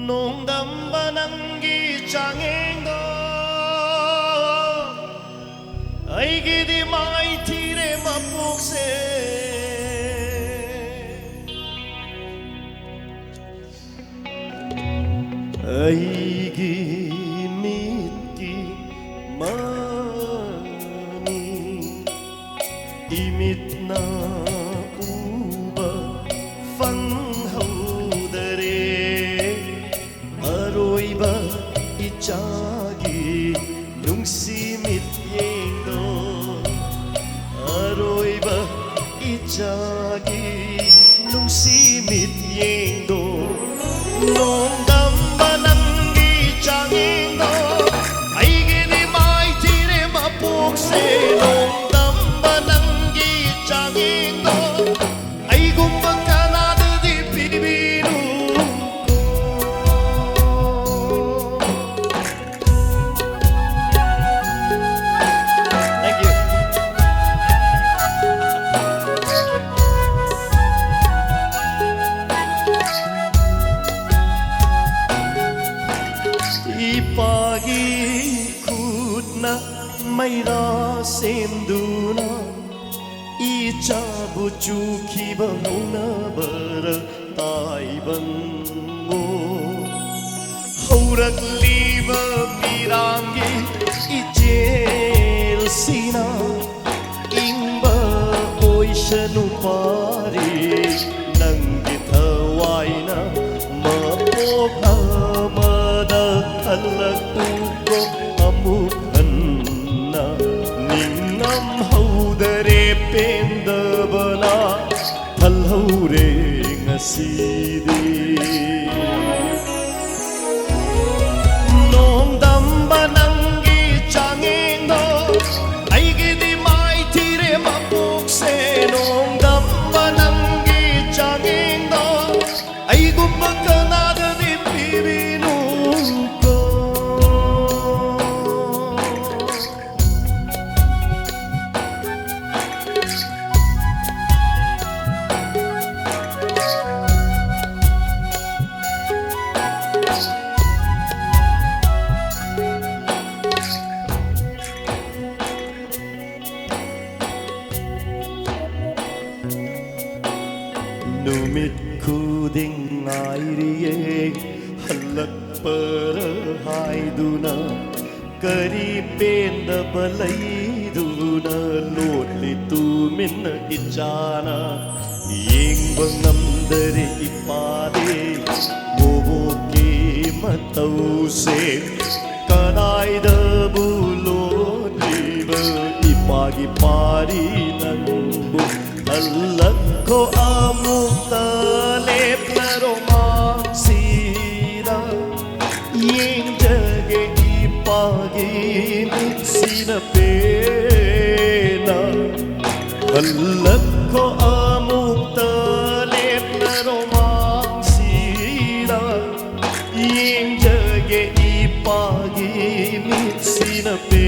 농담반한기 장행도 아이기디 마이티레 맛복세 아이기 믿기 많이 이밋나 우바 팡하우더레 아로이바 이짜기 룽시밋 옌도 아로이바 이짜기 룽시밋 옌도 농담반한기 장행도 아이게니 마이티레 맛복세 농담반한기 장행도 아이고 막가나드디 비비루 Thank you. Ipagi kutna mayra semduna Ichabu chukiba muna bara taibango Haurak liba pirangi ijel sina Ingba oishanu pari nangi thawaina mapok amada halatuko amukhanna Ningam haudare pendabana thalhaure ngasidi 농담반한기 장행도 아이게디 마이티레 맛복세 농담반한기 장행도 아이고 막가나드니 비비누고 Numit kuding airiye halak para haiduna kari penda balaiduna lodli tu min ichana yeng bangamdare ipade moboke matause kanaida bulo diba ipagi pari nanbu Alakko amutalep na romansira Yeng jage ipagimit sinapena Alakko amutalep na romansira Yeng jage ipagimit sinapena